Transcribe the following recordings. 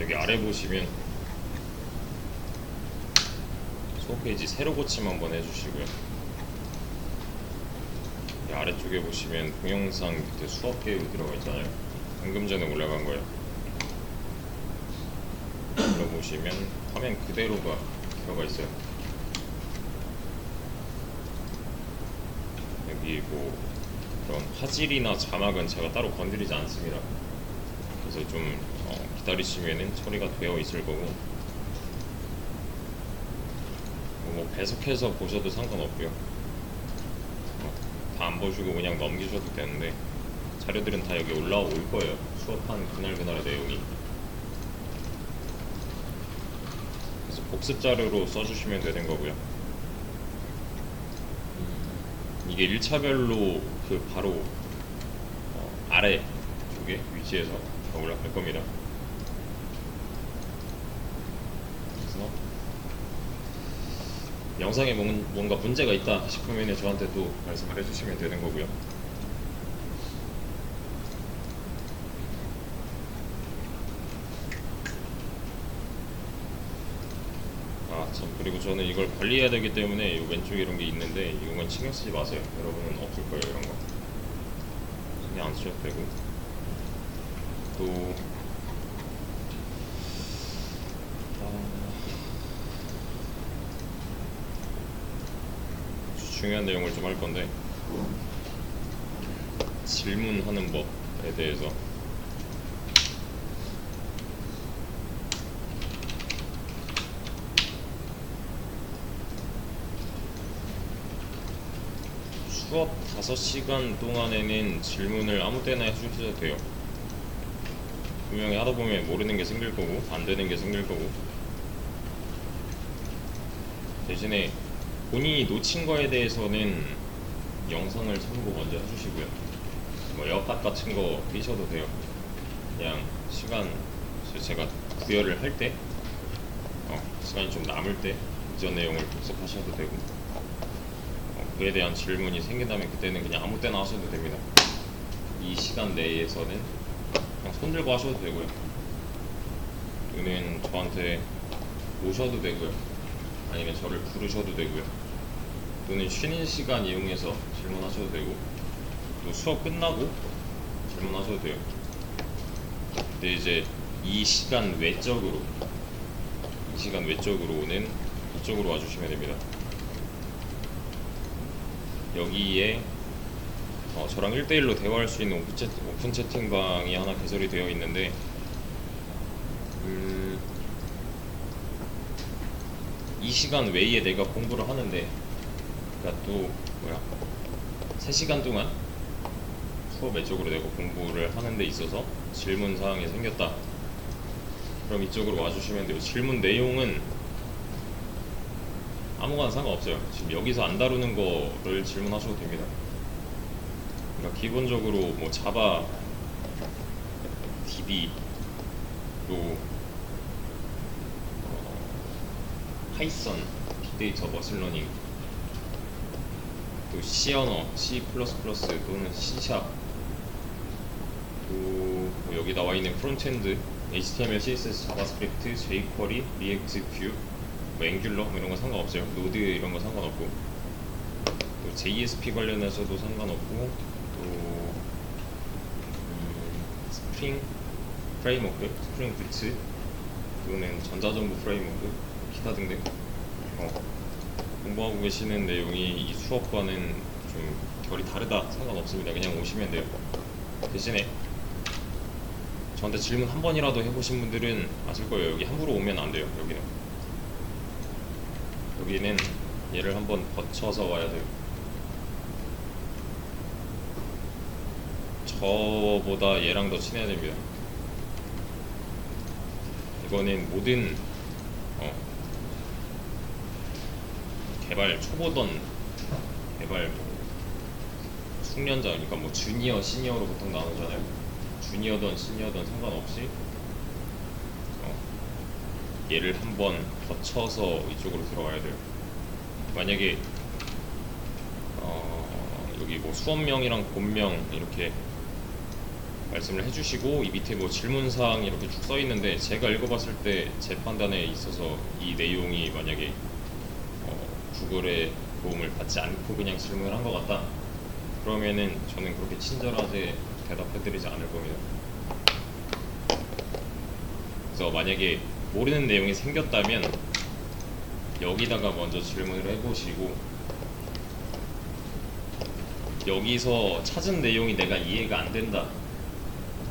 여기 아래 보시면 수업 페이지 새로 고침 한번 해주시고요. 이 아래쪽에 보시면 동영상 밑에 수업 계획 들어가 있잖아요. 방금 전에 올라간 거예요. 눌러보시면 화면 그대로가 들어가 있어요. 여기 뭐 그런 화질이나 자막은 제가 따로 건드리지 않습니다. 그래서 좀 기다리시면은 처리가 되어 있을 거고, 뭐 배속해서 보셔도 상관없고요. 다 안 보시고 그냥 넘기셔도 되는데, 자료들은 다 여기 올라올 거예요. 수업한 그날그날의 내용이. 그래서 복습 자료로 써주시면 되는 거고요. 이게 1차별로 그 바로 아래 쪽에 위치해서 올라갈 겁니다. 그래서 영상에 뭔가 문제가 있다 싶으면 저한테 또 말씀을 해주시면 되는 거고요. 참, 그리고 저는 이걸 관리해야 되기 때문에 이 왼쪽에 이런 게 있는데 이건 신경 쓰지 마세요. 여러분은 없을 거예요, 이런 거. 신경 안 쓰셔도 되고. 또 중요한 내용을 좀 할 건데, 질문하는 법에 대해서. 수업 5시간 동안에는 질문을 아무 때나 해주셔도 돼요. 분명히 하다 보면 모르는 게 생길 거고 안 되는 게 생길 거고, 대신에 본인이 놓친 거에 대해서는 영상을 참고 먼저 해주시고요. 뭐 역학 같은 거 띄셔도 돼요. 그냥 시간 제가 구별을 할 때, 시간이 좀 남을 때 이전 내용을 복습하셔도 되고, 그에 대한 질문이 생긴다면 그때는 그냥 아무 때나 하셔도 됩니다. 이 시간 내에서는 그냥 손 들고 하셔도 되고요. 또는 저한테 오셔도 되고요. 아니면 저를 부르셔도 되고요. 또는 쉬는 시간 이용해서 질문하셔도 되고, 또 수업 끝나고 질문하셔도 돼요. 근데 이제 이 시간 외적으로는 이쪽으로 와주시면 됩니다. 여기에 저랑 1대1로 대화할 수 있는 오픈 채팅방이 하나 개설이 되어 있는데, 이 시간 외에 내가 공부를 하는데, 그러니까 또 3시간 동안 수업 외적으로 내가 공부를 하는 데 있어서 질문 사항이 생겼다. 그럼 이쪽으로 와주시면 돼요. 질문 내용은 아무거나 상관없어요. 지금 여기서 안 다루는 거를 질문하셔도 됩니다. 그러니까 기본적으로 뭐 자바, DB, 또 파이썬, 빅데이터, 머신러닝, 또 C 언어, C++ 또는 C샵, 또 여기 나와 있는 프론트엔드, HTML, CSS, 자바스크립트, jQuery, 리액트, 뷰, 뭐 앵귤러 뭐 이런 거 상관없어요. 노드 이런 거 상관없고, 또 JSP 관련해서도 상관없고, 또 스프링 프레임워크, 스프링 부트, 또는 전자정보 프레임워크, 기타 등등 공부하고 계시는 내용이 이 수업과는 좀 결이 다르다 상관없습니다. 그냥 오시면 돼요. 대신에 저한테 질문 한 번이라도 해보신 분들은 아실 거예요. 여기 함부로 오면 안 돼요. 여기는 얘를 한번 거쳐서 와야 돼요. 저보다 얘랑 더 친해야 됩니다. 이거는 모든 개발 숙련자, 그러니까 뭐 주니어, 시니어로 보통 나누잖아요. 주니어든 시니어든 상관없이 얘를 한번 거쳐서 이쪽으로 들어와야 돼요. 만약에 여기 뭐 수업명이랑 본명 이렇게 말씀을 해주시고 이 밑에 뭐 질문사항 이렇게 쭉 써 있는데 제가 읽어봤을 때 제 판단에 있어서 이 내용이 만약에 구글의 도움을 받지 않고 그냥 질문을 한 것 같다 그러면은 저는 그렇게 친절하게 대답해드리지 않을 겁니다. 그래서 만약에 모르는 내용이 생겼다면 여기다가 먼저 질문을 해보시고 여기서 찾은 내용이 내가 이해가 안 된다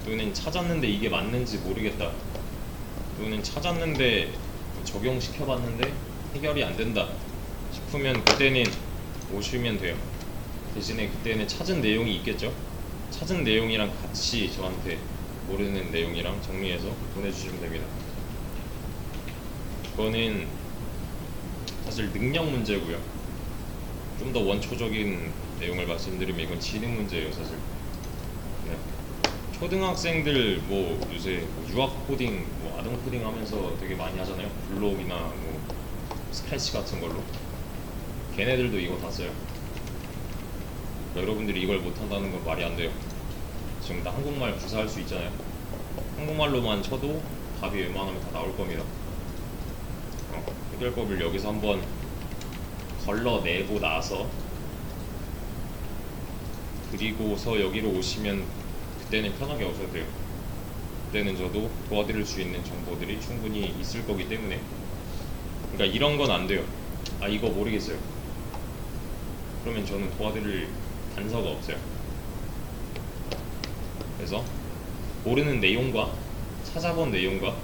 또는 찾았는데 이게 맞는지 모르겠다 또는 찾았는데 적용시켜봤는데 해결이 안 된다 싶으면 그때는 오시면 돼요. 대신에 그때는 찾은 내용이 있겠죠. 찾은 내용이랑 같이 저한테 모르는 내용이랑 정리해서 보내주시면 됩니다. 그거는 사실 능력 문제고요. 좀 더 원초적인 내용을 말씀드리면 이건 지능 문제예요 사실. 네. 초등학생들 뭐 요새 뭐 유학 코딩, 뭐 아동 코딩 하면서 되게 많이 하잖아요. 블록이나 뭐 스크래치 같은 걸로. 걔네들도 이거 다 써요. 그러니까 여러분들이 이걸 못한다는 건 말이 안 돼요. 지금 다 한국말 구사할 수 있잖아요. 한국말로만 쳐도 답이 웬만하면 다 나올 겁니다. 해결법을 여기서 한번 걸러내고 나서 그리고서 여기로 오시면 그때는 편하게 오셔도 돼요. 그때는 저도 도와드릴 수 있는 정보들이 충분히 있을 거기 때문에 그러니까 이런 건 안 돼요. 아 이거 모르겠어요. 그러면 저는 도와드릴 단서가 없어요. 그래서 모르는 내용과 찾아본 내용과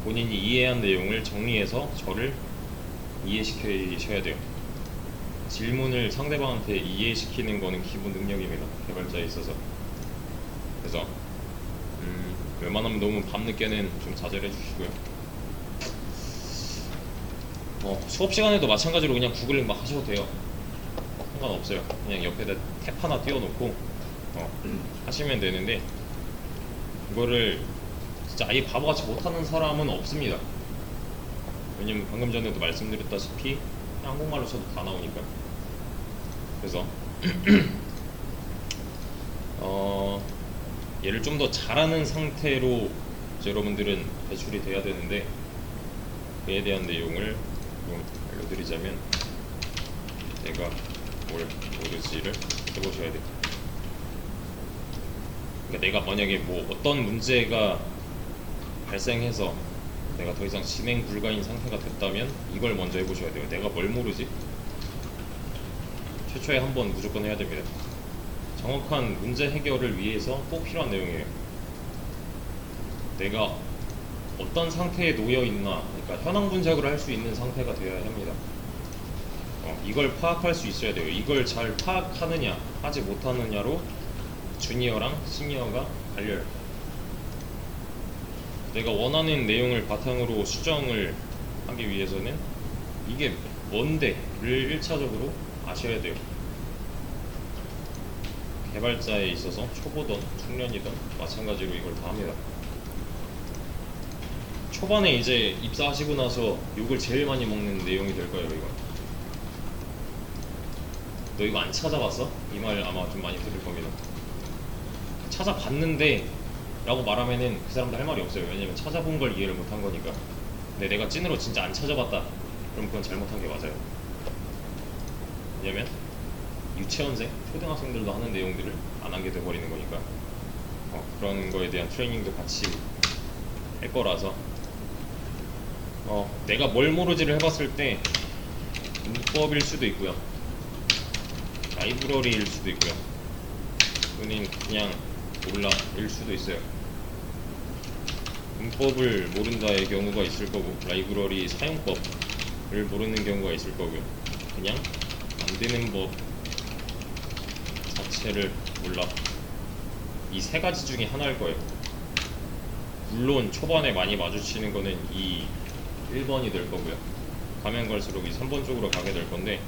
본인이 이해한 내용을 정리해서 저를 이해시켜야 돼요. 질문을 상대방한테 이해시키는 거는 기본 능력입니다. 개발자에 있어서. 그래서 웬만하면 너무 밤늦게는 좀 자제를 해주시고요. 수업 시간에도 마찬가지로 그냥 구글 막 하셔도 돼요. 상관없어요. 그냥 옆에다 탭 하나 띄워놓고 하시면 되는데 이거를 진짜 아예 바보같이 못하는 사람은 없습니다. 왜냐면 방금 전에도 말씀드렸다시피 그냥 한국말로 쳐도 다 나오니까. 그래서 얘를 좀 더 잘하는 상태로 여러분들은 배출이 돼야 되는데 그에 대한 내용을 좀 알려드리자면 내가 뭘 모르지를 해보셔야 돼요. 그러니까 내가 만약에 뭐 어떤 문제가 발생해서 내가 더 이상 진행 불가인 상태가 됐다면 이걸 먼저 해보셔야 돼요. 내가 뭘 모르지? 최초에 한번 무조건 해야 됩니다. 정확한 문제 해결을 위해서 꼭 필요한 내용이에요. 내가 어떤 상태에 놓여 있나, 그러니까 현황 분석을 할 수 있는 상태가 되어야 합니다. 이걸 파악할 수 있어야 돼요. 이걸 잘 파악하느냐, 하지 못하느냐로 주니어랑 시니어가 갈려요. 내가 원하는 내용을 바탕으로 수정을 하기 위해서는 이게 뭔데를 1차적으로 아셔야 돼요. 개발자에 있어서 초보든 중년이든 마찬가지로 이걸 다 합니다. 초반에 이제 입사하시고 나서 욕을 제일 많이 먹는 내용이 될 거예요. 이거 너 이거 안 찾아봤어? 이 말 아마 좀 많이 들을 겁니다. 찾아봤는데 라고 말하면은 그 사람도 할 말이 없어요. 왜냐면 찾아본 걸 이해를 못한 거니까. 근데 내가 찐으로 진짜 안 찾아봤다 그럼 그건 잘못한 게 맞아요. 왜냐면 유치원생, 초등학생들도 하는 내용들을 안 하게 돼버리는 거니까. 그런 거에 대한 트레이닝도 같이 할 거라서 내가 뭘 모르지를 해봤을 때 문법일 수도 있고요, 라이브러리일 수도 있고요, 또는 그냥 몰라일 수도 있어요. 문법을 모른다의 경우가 있을 거고, 라이브러리 사용법을 모르는 경우가 있을 거고요, 그냥 만드는 법 자체를 몰라. 이 세 가지 중에 하나일 거예요. 물론 초반에 많이 마주치는 거는 이 1번이 될 거고요. 가면 갈수록 이 3번 쪽으로 가게 될 건데,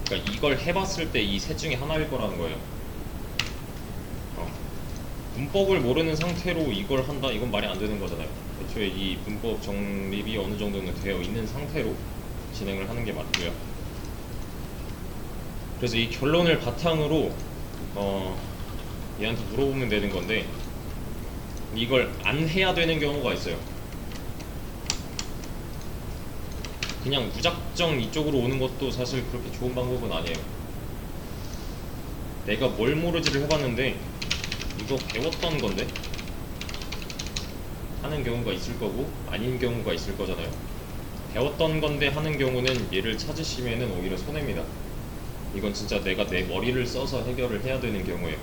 그러니까 이걸 해봤을 때 이 셋 중에 하나일 거라는 거예요. 문법을 모르는 상태로 이걸 한다? 이건 말이 안 되는 거잖아요. 애초에 이 문법 정립이 어느 정도는 되어 있는 상태로 진행을 하는 게 맞고요. 그래서 이 결론을 바탕으로 얘한테 물어보면 되는 건데 이걸 안 해야 되는 경우가 있어요. 그냥 무작정 이쪽으로 오는 것도 사실 그렇게 좋은 방법은 아니에요. 내가 뭘 모르지를 해봤는데 이거 배웠던 건데 하는 경우가 있을 거고 아닌 경우가 있을 거잖아요. 배웠던 건데 하는 경우는 얘를 찾으시면은 오히려 손해입니다. 이건 진짜 내가 내 머리를 써서 해결을 해야 되는 경우에요.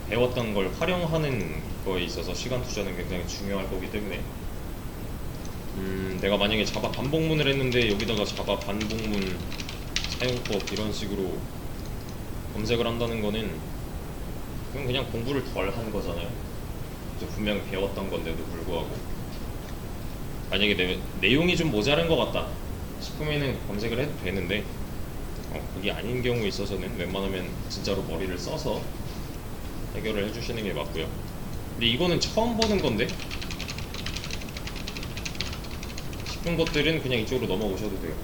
배웠던 걸 활용하는 거에 있어서 시간 투자는 굉장히 중요할 거기 때문에 내가 만약에 자바 반복문을 했는데 여기다가 자바 반복문 사용법 이런 식으로 검색을 한다는 거는 그건 그냥 공부를 덜 한 거잖아요. 분명 배웠던 건데도 불구하고 만약에 내용이 좀 모자란 것 같다 싶으면은 검색을 해도 되는데 그게 아닌 경우에 있어서는 웬만하면 진짜로 머리를 써서 해결을 해주시는 게 맞고요. 근데 이거는 처음 보는 건데 싶은 것들은 그냥 이쪽으로 넘어오셔도 돼요.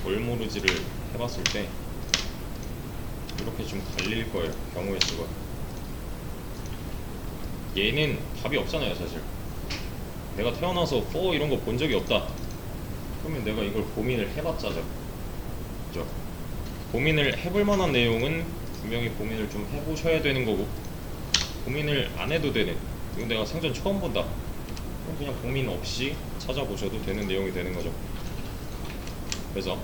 뭘 모르지를 해봤을 때 이렇게 좀 갈릴 거예요. 경우의 수가. 얘는 답이 없잖아요 사실. 내가 태어나서 4 이런 거 본 적이 없다 그러면 내가 이걸 고민을 해봤자죠. 그죠? 고민을 해볼 만한 내용은 분명히 고민을 좀 해보셔야 되는 거고 고민을 안 해도 되는, 이건 내가 생전 처음 본다 그럼 그냥 고민 없이 찾아보셔도 되는 내용이 되는 거죠. 그래서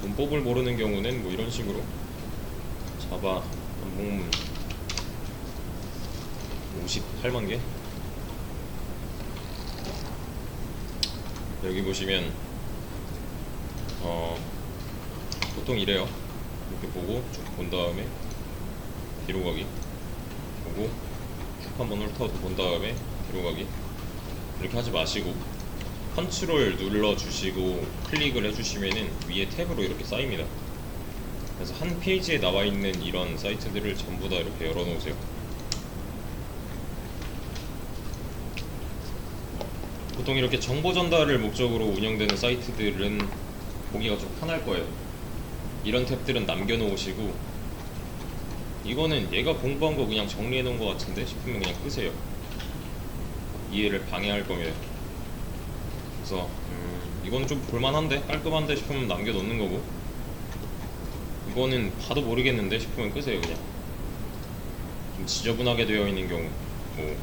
문법을 모르는 경우는 뭐 이런 식으로 자바 반복문 58만 개 여기 보시면 보통 이래요. 이렇게 보고 쭉 본 다음에 뒤로 가기 보고 쭉 한번 훑어서 본 다음에 뒤로 가기 이렇게 하지 마시고 컨트롤 눌러주시고 클릭을 해주시면은 위에 탭으로 이렇게 쌓입니다. 그래서 한 페이지에 나와 있는 이런 사이트들을 전부 다 이렇게 열어놓으세요. 보통 이렇게 정보 전달을 목적으로 운영되는 사이트들은 보기가 좀 편할 거예요. 이런 탭들은 남겨놓으시고 이거는 얘가 공부한 거 그냥 정리해 놓은 거 같은데 싶으면 그냥 끄세요. 이해를 방해할 거면. 그래서 이거는 좀 볼만한데 깔끔한데 싶으면 남겨놓는 거고 이거는 봐도 모르겠는데 싶으면 끄세요. 그냥 좀 지저분하게 되어 있는 경우 좀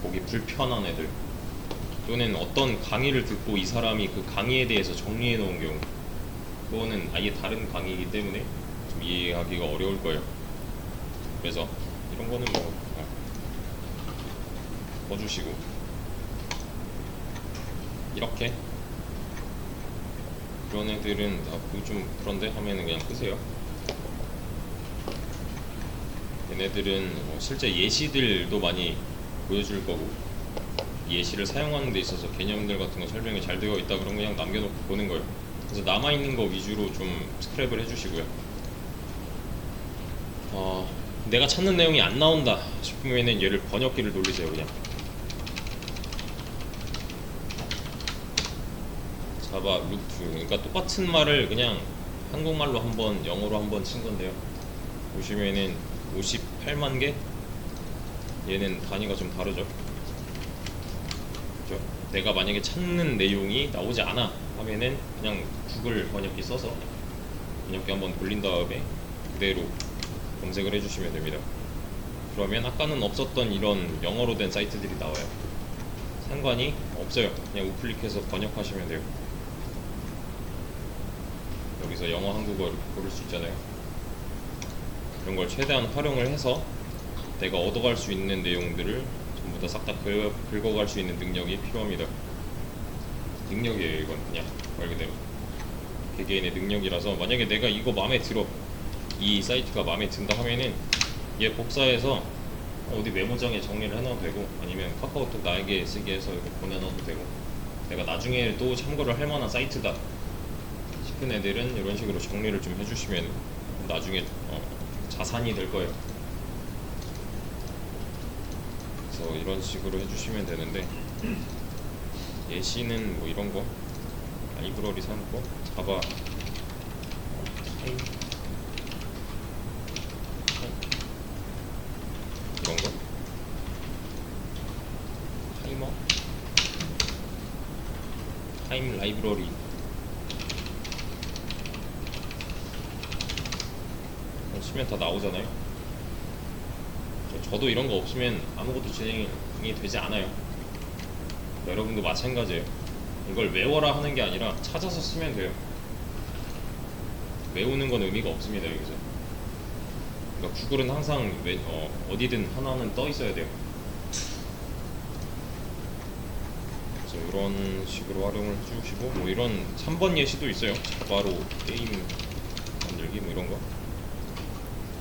보기 불편한 애들 또는 어떤 강의를 듣고 이 사람이 그 강의에 대해서 정리해 놓은 경우 그거는 아예 다른 강의이기 때문에 좀 이해하기가 어려울 거예요. 그래서 이런 거는 뭐 꺼주시고 이렇게 그런 애들은 좀 그런데 하면은 그냥 끄세요. 얘네들은 실제 예시들도 많이 보여줄 거고 예시를 사용하는 데 있어서 개념들 같은 거 설명이 잘 되어 있다 그러면 그냥 남겨놓고 보는 거예요. 그래서 남아있는 거 위주로 좀 스크랩을 해주시고요. 내가 찾는 내용이 안 나온다 싶으면은 얘를 번역기를 돌리세요. 그냥 자바 루트, 그러니까 똑같은 말을 그냥 한국말로 한번 영어로 한번 친 건데요. 보시면은 58만 개 얘는 단위가 좀 다르죠. 그죠? 내가 만약에 찾는 내용이 나오지 않아 하면은 그냥 구글 번역기 써서 번역기 한번 돌린 다음에 그대로 검색을 해주시면 됩니다. 그러면 아까는 없었던 이런 영어로 된 사이트들이 나와요. 상관이 없어요. 그냥 우클릭해서 번역하시면 돼요. 여기서 영어, 한국어 이렇게 고를 수 있잖아요. 그런 걸 최대한 활용을 해서 내가 얻어갈 수 있는 내용들을 전부 다 싹 다 긁어갈 수 있는 능력이 필요합니다. 능력이에요. 이건 그냥 말 그대로 개개인의 능력이라서 만약에 내가 이거 마음에 들어 이 사이트가 마음에 든다 하면은 얘 복사해서 어디 메모장에 정리를 해놔도 되고 아니면 카카오톡 나에게 쓰게 해서 이렇게 보내놔도 되고 내가 나중에 또 참고를 할 만한 사이트다 싶은 애들은 이런 식으로 정리를 좀 해주시면 나중에 자산이 될 거예요. 그래서 이런 식으로 해주시면 되는데 예시는 뭐 이런 거 라이브러리 사용법, 자바 타임 이런 거, 타이머, 타임 라이브러리 치면 다 나오잖아요. 저도 이런 거 없으면 아무것도 진행이 되지 않아요. 여러분도 마찬가지예요. 이걸 외워라 하는 게 아니라 찾아서 쓰면 돼요. 외우는 건 의미가 없습니다 여기서. 그러니까 구글은 항상 어디든 하나는 떠 있어야 돼요. 그래서 이런 식으로 활용을 해주시고, 뭐 이런 3번 예시도 있어요. 자바로 게임 만들기 뭐 이런 거,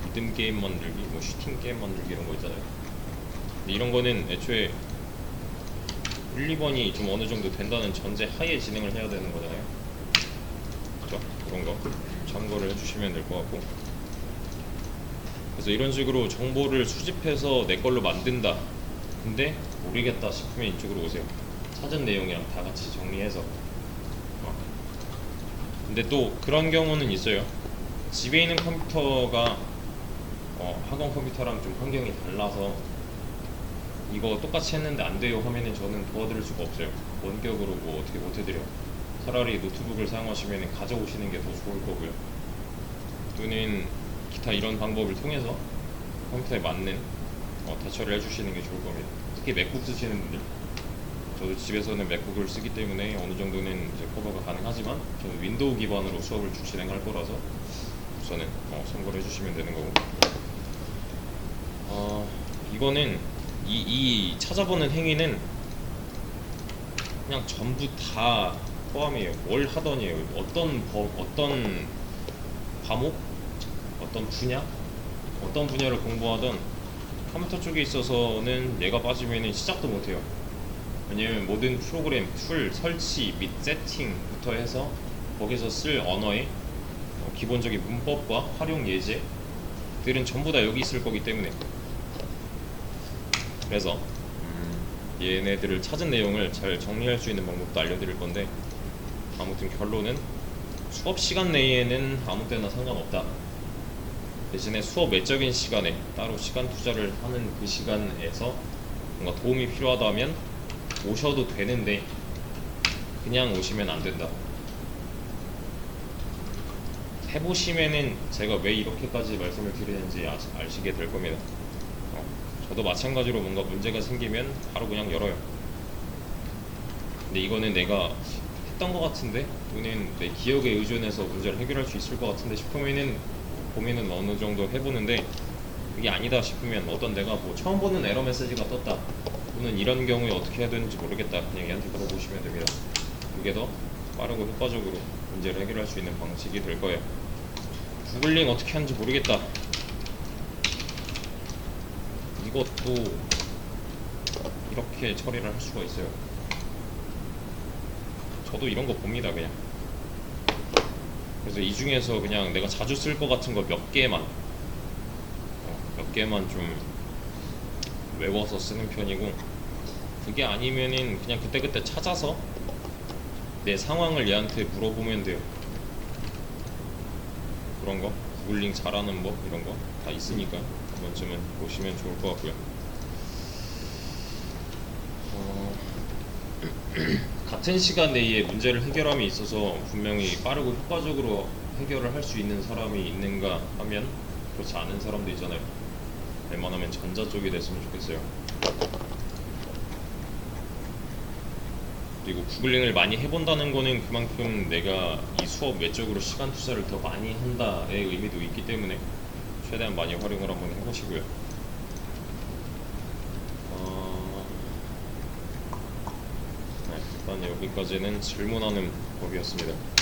리듬 게임 만들기, 뭐 슈팅 게임 만들기 이런 거 있잖아요. 근데 이런 거는 애초에 1, 2번이 좀 어느 정도 된다는 전제 하에 진행을 해야 되는 거잖아요. 그죠? 그런 거 참고를 해주시면 될 것 같고, 그래서 이런 식으로 정보를 수집해서 내 걸로 만든다. 근데 모르겠다 싶으면 이쪽으로 오세요. 찾은 내용이랑 다 같이 정리해서. 근데 또 그런 경우는 있어요. 집에 있는 컴퓨터가 학원 컴퓨터랑 좀 환경이 달라서 이거 똑같이 했는데 안 돼요 하면은 저는 도와드릴 수가 없어요. 원격으로 뭐 어떻게 못 해드려. 차라리 노트북을 사용하시면 가져오시는 게 더 좋을 거고요. 또는 기타 이런 방법을 통해서 컴퓨터에 맞는 대처를 해주시는 게 좋을 겁니다. 특히 맥북 쓰시는 분들, 저도 집에서는 맥북을 쓰기 때문에 어느 정도는 이제 커버가 가능하지만 저는 윈도우 기반으로 수업을 진행할 거라서 우선은 참고를 해주시면 되는 거고, 이거는 이 찾아보는 행위는 그냥 전부 다 포함이에요. 뭘 하던이에요. 어떤 과목, 어떤 분야, 어떤 분야를 공부하던 컴퓨터 쪽에 있어서는 얘가 빠지면 시작도 못해요. 왜냐면 모든 프로그램, 툴, 설치 및 세팅부터 해서 거기서 쓸 언어의 기본적인 문법과 활용 예제들은 전부 다 여기 있을 거기 때문에, 그래서 얘네들을 찾은 내용을 잘 정리할 수 있는 방법도 알려드릴 건데, 아무튼 결론은 수업 시간 내에는 아무 때나 상관없다. 대신에 수업 외적인 시간에 따로 시간 투자를 하는 그 시간에서 뭔가 도움이 필요하다면 오셔도 되는데 그냥 오시면 안 된다. 해보시면은 제가 왜 이렇게까지 말씀을 드리는지 아시게 될 겁니다. 저도 마찬가지로 뭔가 문제가 생기면 바로 그냥 열어요. 근데 이거는 내가 했던 것 같은데, 또는 내 기억에 의존해서 문제를 해결할 수 있을 것 같은데 싶으면은 고민은 어느 정도 해보는데, 그게 아니다 싶으면 어떤 내가 뭐 처음 보는 에러 메시지가 떴다, 또는 이런 경우에 어떻게 해야 되는지 모르겠다, 그냥 얘한테 물어보시면 됩니다. 그게 더 빠르고 효과적으로 문제를 해결할 수 있는 방식이 될 거예요. 구글링 어떻게 하는지 모르겠다, 이것도 이렇게 처리를 할 수가 있어요. 저도 이런 거 봅니다 그냥. 그래서 이 중에서 그냥 내가 자주 쓸 것 같은 거 몇 개만 좀 외워서 쓰는 편이고, 그게 아니면은 그냥 그때그때 찾아서 내 상황을 얘한테 물어보면 돼요. 그런 거 구글링 잘하는 법 이런 거 다 있으니까 한 번쯤은 보시면 좋을 것 같고요. 같은 시간 내에 문제를 해결함에 있어서 분명히 빠르고 효과적으로 해결을 할 수 있는 사람이 있는가 하면 그렇지 않은 사람도 있잖아요. 웬만하면 전자 쪽이 됐으면 좋겠어요. 그리고 구글링을 많이 해본다는 거는 그만큼 내가 이 수업 외적으로 시간 투자를 더 많이 한다의 의미도 있기 때문에 최대한 많이 활용을 한번 해보시고요. 일단 여기까지는 질문하는 법이었습니다.